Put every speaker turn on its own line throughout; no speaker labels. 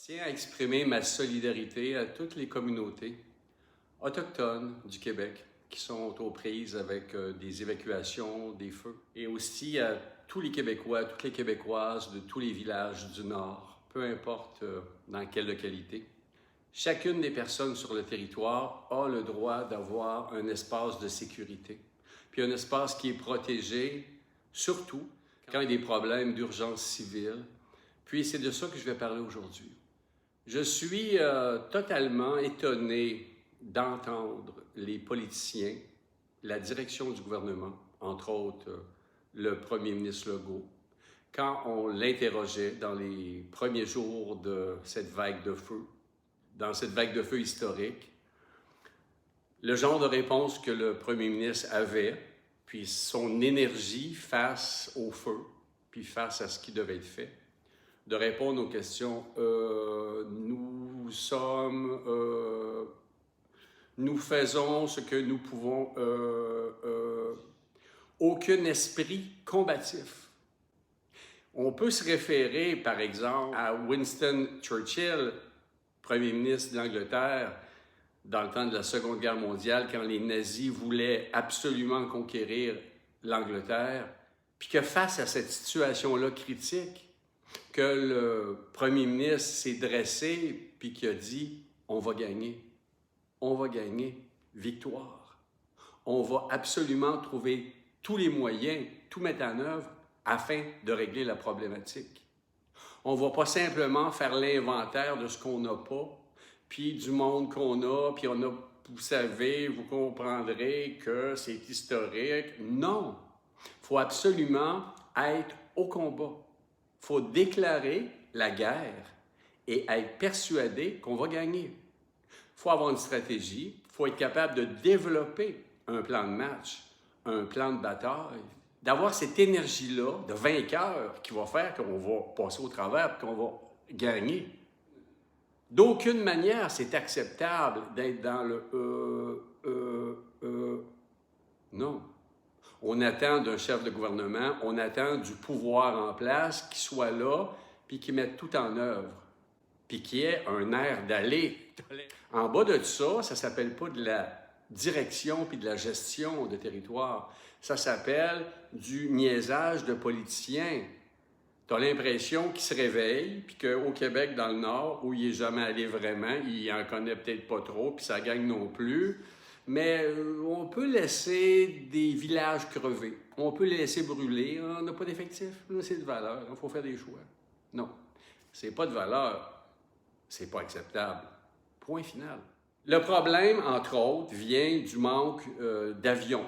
tiens à exprimer ma solidarité à toutes les communautés autochtones du Québec qui sont aux prises avec des évacuations, des feux, et aussi à tous les Québécois, toutes les Québécoises de tous les villages du Nord, peu importe dans quelle localité. Chacune des personnes sur le territoire a le droit d'avoir un espace de sécurité, puis un espace qui est protégé, surtout quand il y a des problèmes d'urgence civile. Puis c'est de ça que je vais parler aujourd'hui. Je suis totalement étonné d'entendre les politiciens, la direction du gouvernement, entre autres le premier ministre Legault, quand on l'interrogeait dans les premiers jours de cette vague de feu, dans cette vague de feu historique, le genre de réponse que le premier ministre avait, puis son énergie face au feu, puis face à ce qui devait être fait, de répondre aux questions nous faisons ce que nous pouvons, aucun esprit combatif. On peut se référer, par exemple, à Winston Churchill, premier ministre d'Angleterre, dans le temps de la Seconde Guerre mondiale, quand les nazis voulaient absolument conquérir l'Angleterre, puis que face à cette situation-là critique, que le premier ministre s'est dressé, puis qui a dit « on va gagner, victoire. On va absolument trouver tous les moyens, tout mettre en œuvre afin de régler la problématique. On ne va pas simplement faire l'inventaire de ce qu'on n'a pas, puis du monde qu'on a, puis on a, vous savez, vous comprendrez que c'est historique. Non! Il faut absolument être au combat. Il faut déclarer la guerre et être persuadé qu'on va gagner. Il faut avoir une stratégie, il faut être capable de développer un plan de match, un plan de bataille, d'avoir cette énergie-là de vainqueur qui va faire qu'on va passer au travers et qu'on va gagner. D'aucune manière, c'est acceptable d'être dans le non. On attend d'un chef de gouvernement, on attend du pouvoir en place qui soit là puis qui mette tout en œuvre, puis qui ait un air d'aller. En bas de ça, ça ne s'appelle pas de la direction puis de la gestion de territoire. Ça s'appelle du niaisage de politiciens. Tu as l'impression qu'il se réveille, puis qu'au Québec, dans le Nord, où il n'est jamais allé vraiment, il en connaît peut-être pas trop, puis ça gagne non plus, mais on peut laisser des villages crever, on peut les laisser brûler, on n'a pas d'effectifs, c'est de valeur, il faut faire des choix. Non, c'est pas de valeur, c'est pas acceptable. Point final. Le problème, entre autres, vient du manque d'avions.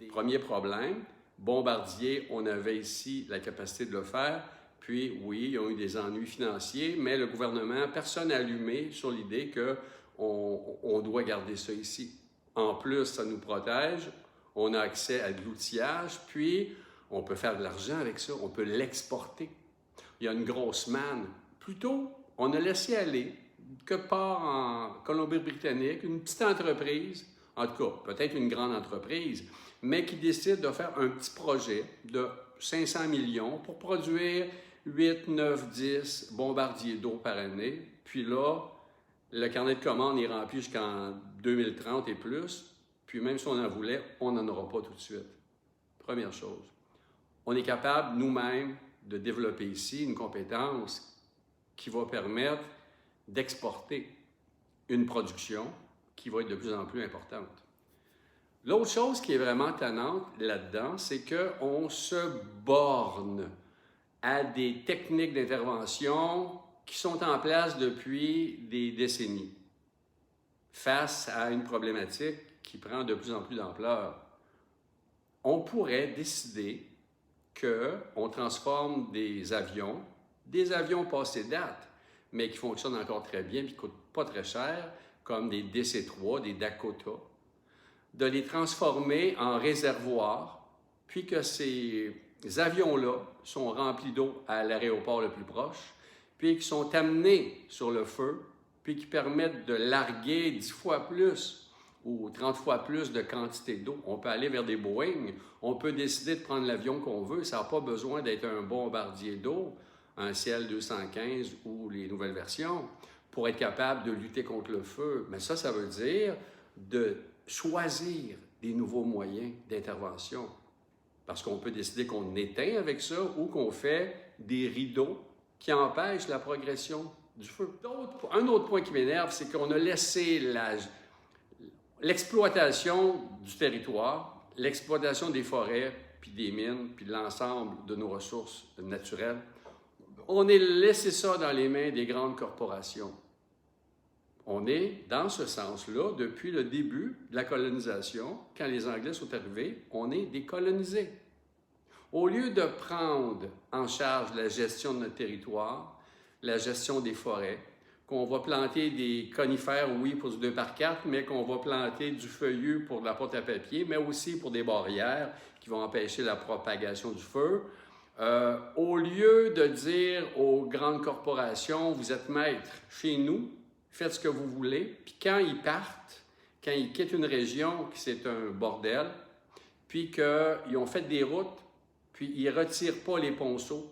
Premier problème, Bombardier, on avait ici la capacité de le faire, puis oui, ils ont eu des ennuis financiers, mais le gouvernement, personne n'a allumé sur l'idée qu'on doit garder ça ici. En plus, ça nous protège, on a accès à de l'outillage, puis on peut faire de l'argent avec ça, on peut l'exporter. Il y a une grosse manne. Plutôt, on a laissé aller, quelque part en Colombie-Britannique, une petite entreprise, en tout cas, peut-être une grande entreprise, mais qui décide de faire un petit projet de 500 millions pour produire 8, 9, 10 bombardiers d'eau par année. Puis là, le carnet de commandes est rempli jusqu'en 2030 et plus. Puis même si on en voulait, on n'en aura pas tout de suite. Première chose. On est capable, nous-mêmes, de développer ici une compétence qui va permettre d'exporter une production qui va être de plus en plus importante. L'autre chose qui est vraiment tannante là-dedans, c'est qu'on se borne à des techniques d'intervention qui sont en place depuis des décennies face à une problématique qui prend de plus en plus d'ampleur. On pourrait décider qu'on transforme des avions passés date, mais qui fonctionnent encore très bien et qui ne coûtent pas très cher, comme des DC-3, des Dakota, de les transformer en réservoirs, puis que ces avions-là sont remplis d'eau à l'aéroport le plus proche, puis qui sont amenés sur le feu, puis qui permettent de larguer 10 fois plus ou 30 fois plus de quantité d'eau. On peut aller vers des Boeing, on peut décider de prendre l'avion qu'on veut, ça n'a pas besoin d'être un bombardier d'eau. un ciel 215 ou les nouvelles versions, pour être capable de lutter contre le feu. Mais ça veut dire de choisir des nouveaux moyens d'intervention. Parce qu'on peut décider qu'on éteint avec ça ou qu'on fait des rideaux qui empêchent la progression du feu. Un autre point qui m'énerve, c'est qu'on a laissé l'exploitation du territoire, l'exploitation des forêts, puis des mines, puis de l'ensemble de nos ressources naturelles. On a laissé ça dans les mains des grandes corporations. On est dans ce sens-là depuis le début de la colonisation. Quand les Anglais sont arrivés, on est décolonisés. Au lieu de prendre en charge la gestion de notre territoire, la gestion des forêts, qu'on va planter des conifères, oui, pour du 2x4, mais qu'on va planter du feuillu pour de la porte à papier, mais aussi pour des barrières qui vont empêcher la propagation du feu. Au lieu de dire aux grandes corporations, vous êtes maîtres chez nous, faites ce que vous voulez, puis quand ils partent, quand ils quittent une région, que c'est un bordel, puis qu'ils ont fait des routes, puis ils ne retirent pas les ponceaux,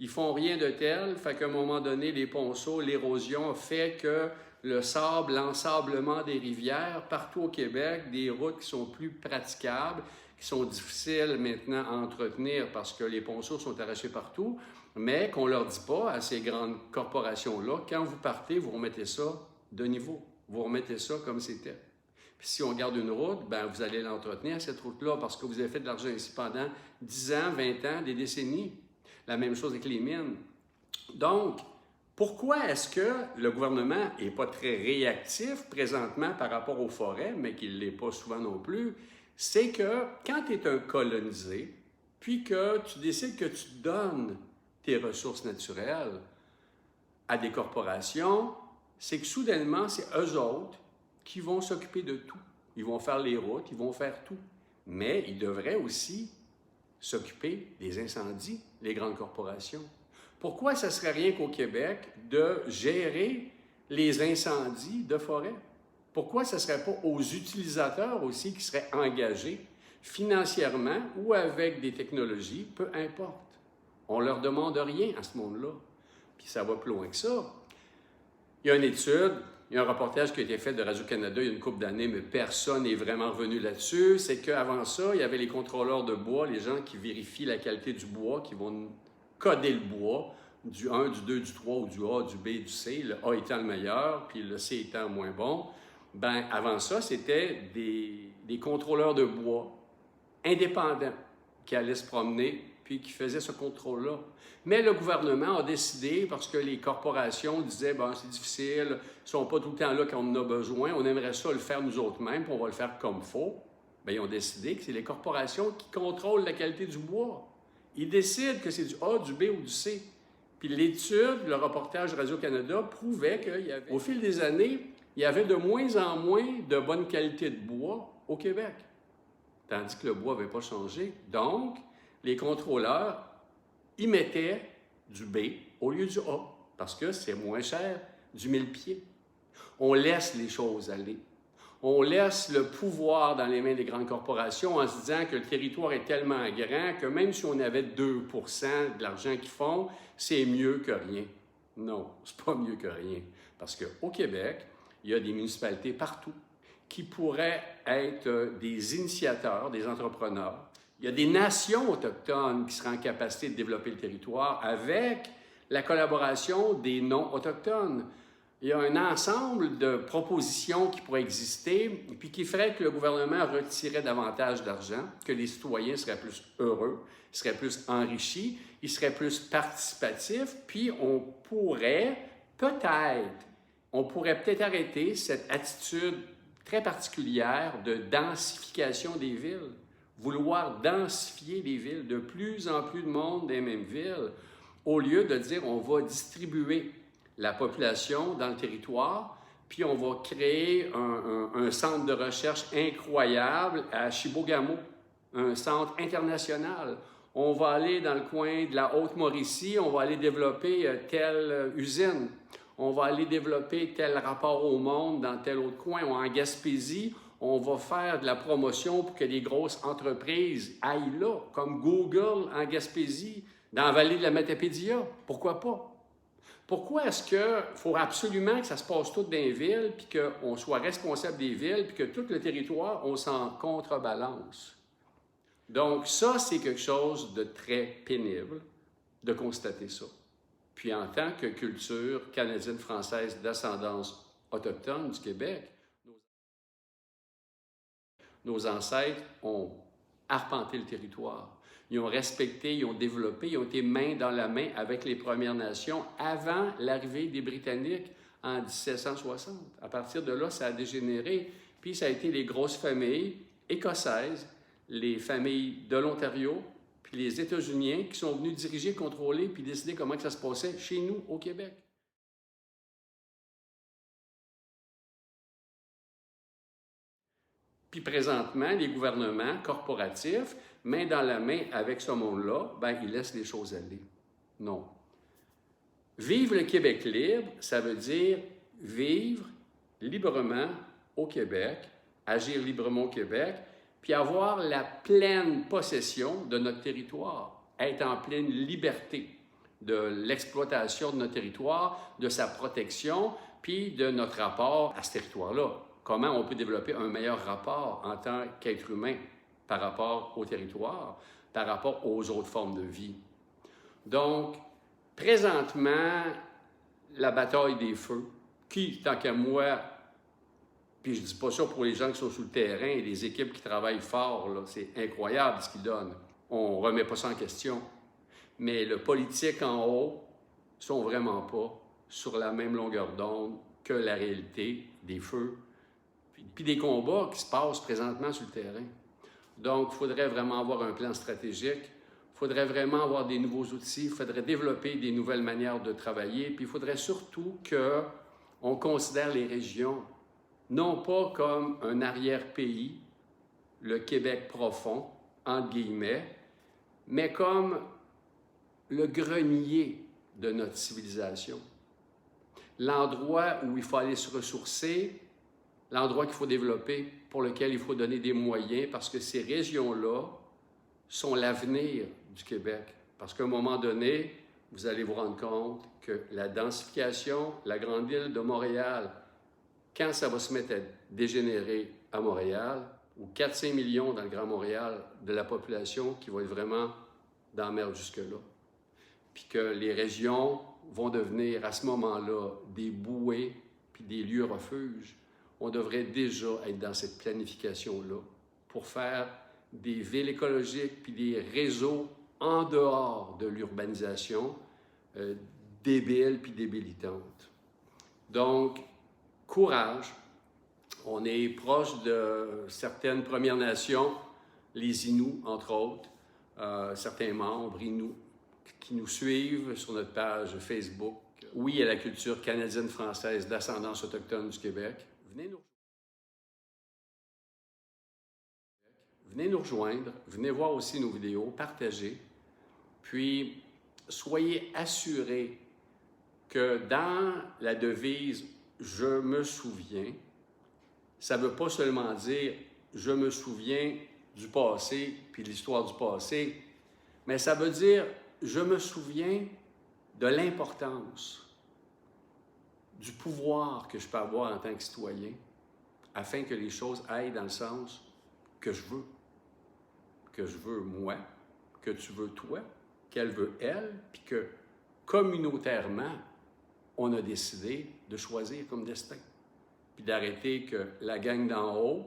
ils font rien de tel, fait qu'à un moment donné, les ponceaux, l'érosion fait que le sable, l'ensablement des rivières, partout au Québec, des routes qui sont plus praticables, qui sont difficiles maintenant à entretenir parce que les ponceaux sont arrachés partout, mais qu'on ne leur dit pas à ces grandes corporations-là, quand vous partez, vous remettez ça de niveau, vous remettez ça comme c'était. Puis si on garde une route, bien, vous allez l'entretenir, cette route-là, parce que vous avez fait de l'argent ici pendant 10 ans, 20 ans, des décennies. La même chose avec les mines. Donc, pourquoi est-ce que le gouvernement n'est pas très réactif présentement par rapport aux forêts, mais qu'il ne l'est pas souvent non plus? C'est que quand tu es un colonisé, puis que tu décides que tu donnes tes ressources naturelles à des corporations, c'est que soudainement, c'est eux autres qui vont s'occuper de tout. Ils vont faire les routes, ils vont faire tout. Mais ils devraient aussi s'occuper des incendies, les grandes corporations. Pourquoi ça ne serait rien qu'au Québec de gérer les incendies de forêt? Pourquoi ce ne serait pas aux utilisateurs aussi qui seraient engagés financièrement ou avec des technologies, peu importe. On ne leur demande rien à ce monde-là. Puis ça va plus loin que ça. Il y a une étude, il y a un reportage qui a été fait de Radio-Canada il y a une couple d'années, mais personne n'est vraiment revenu là-dessus. C'est qu'avant ça, il y avait les contrôleurs de bois, les gens qui vérifient la qualité du bois, qui vont coder le bois, du 1, du 2, du 3 ou du A, du B, du C, le A étant le meilleur, puis le C étant moins bon. Ben, avant ça, c'était des contrôleurs de bois indépendants qui allaient se promener puis qui faisaient ce contrôle-là. Mais le gouvernement a décidé, parce que les corporations disaient « c'est difficile, ils ne sont pas tout le temps là quand on en a besoin, on aimerait ça le faire nous autres mêmes, puis on va le faire comme il faut. » Bien, ils ont décidé que c'est les corporations qui contrôlent la qualité du bois. Ils décident que c'est du A, du B ou du C. Puis l'étude, le reportage Radio-Canada prouvait qu'au fil des années, il y avait de moins en moins de bonne qualité de bois au Québec. Tandis que le bois n'avait pas changé. Donc, les contrôleurs y mettaient du B au lieu du A, parce que c'est moins cher du mille-pieds. On laisse les choses aller. On laisse le pouvoir dans les mains des grandes corporations en se disant que le territoire est tellement grand que même si on avait 2 % de l'argent qu'ils font, c'est mieux que rien. Non, c'est pas mieux que rien. Parce qu'au Québec, il y a des municipalités partout qui pourraient être des initiateurs, des entrepreneurs. Il y a des nations autochtones qui seraient en capacité de développer le territoire avec la collaboration des non-autochtones. Il y a un ensemble de propositions qui pourraient exister et puis qui ferait que le gouvernement retirait davantage d'argent, que les citoyens seraient plus heureux, seraient plus enrichis, ils seraient plus participatifs, puis on pourrait peut-être arrêter cette attitude très particulière de densification des villes. Vouloir densifier les villes, de plus en plus de monde dans les mêmes villes, au lieu de dire on va distribuer la population dans le territoire, puis on va créer un centre de recherche incroyable à Chibougamau, un centre international. On va aller dans le coin de la Haute-Mauricie, on va aller développer telle usine. On va aller développer tel rapport au monde dans tel autre coin. Ou en Gaspésie, on va faire de la promotion pour que les grosses entreprises aillent là, comme Google en Gaspésie. Dans la vallée de la Matapédia, pourquoi pas? Pourquoi est-ce qu'il faut absolument que ça se passe tout dans les villes, puis qu'on soit responsable des villes, puis que tout le territoire, on s'en contrebalance? Donc ça, c'est quelque chose de très pénible de constater ça. Puis en tant que culture canadienne-française d'ascendance autochtone du Québec, nos ancêtres ont arpenté le territoire. Ils ont respecté, ils ont développé, ils ont été main dans la main avec les Premières Nations avant l'arrivée des Britanniques en 1760. À partir de là, ça a dégénéré. Puis ça a été les grosses familles écossaises, les familles de l'Ontario, puis les États-Unis qui sont venus diriger, contrôler, puis décider comment que ça se passait chez nous, au Québec. Puis présentement, les gouvernements corporatifs, main dans la main avec ce monde-là, ben, ils laissent les choses aller. Non. Vivre le Québec libre, ça veut dire vivre librement au Québec, agir librement au Québec, puis avoir la pleine possession de notre territoire, être en pleine liberté de l'exploitation de notre territoire, de sa protection, puis de notre rapport à ce territoire-là. Comment on peut développer un meilleur rapport en tant qu'être humain par rapport au territoire, par rapport aux autres formes de vie. Donc, présentement, la bataille des feux, qui, tant qu'à moi, puis je ne dis pas ça pour les gens qui sont sur le terrain et les équipes qui travaillent fort, c'est incroyable ce qu'ils donnent. On ne remet pas ça en question. Mais le politique en haut ne sont vraiment pas sur la même longueur d'onde que la réalité des feux, puis des combats qui se passent présentement sur le terrain. Donc, il faudrait vraiment avoir un plan stratégique, il faudrait vraiment avoir des nouveaux outils, il faudrait développer des nouvelles manières de travailler, puis il faudrait surtout qu'on considère les régions non pas comme un arrière-pays, le Québec profond, entre guillemets, mais comme le grenier de notre civilisation. L'endroit où il faut aller se ressourcer, l'endroit qu'il faut développer, pour lequel il faut donner des moyens, parce que ces régions-là sont l'avenir du Québec. Parce qu'à un moment donné, vous allez vous rendre compte que la densification, la grande ville de Montréal, quand ça va se mettre à dégénérer à Montréal, ou 4-5 millions dans le Grand Montréal de la population qui va être vraiment dans la merde jusque-là, puis que les régions vont devenir à ce moment-là des bouées puis des lieux refuges, on devrait déjà être dans cette planification-là pour faire des villes écologiques puis des réseaux en dehors de l'urbanisation débiles puis débilitantes. Donc, courage. On est proche de certaines Premières Nations, les Inuits, entre autres, certains membres Inuits qui nous suivent sur notre page Facebook. Oui à la culture canadienne-française d'ascendance autochtone du Québec. Venez nous rejoindre, venez voir aussi nos vidéos, partagez, puis soyez assurés que dans la devise « Je me souviens », ça ne veut pas seulement dire « Je me souviens du passé puis de l'histoire du passé », mais ça veut dire « Je me souviens de l'importance du pouvoir que je peux avoir en tant que citoyen afin que les choses aillent dans le sens que je veux. Que je veux moi, que tu veux toi, qu'elle veut elle, puis que communautairement, on a décidé de choisir comme destin. Puis d'arrêter que la gang d'en haut,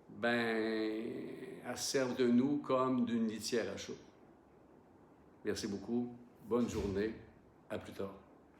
ben, elle se serve de nous comme d'une litière à chat. Merci beaucoup. Bonne journée. À plus tard.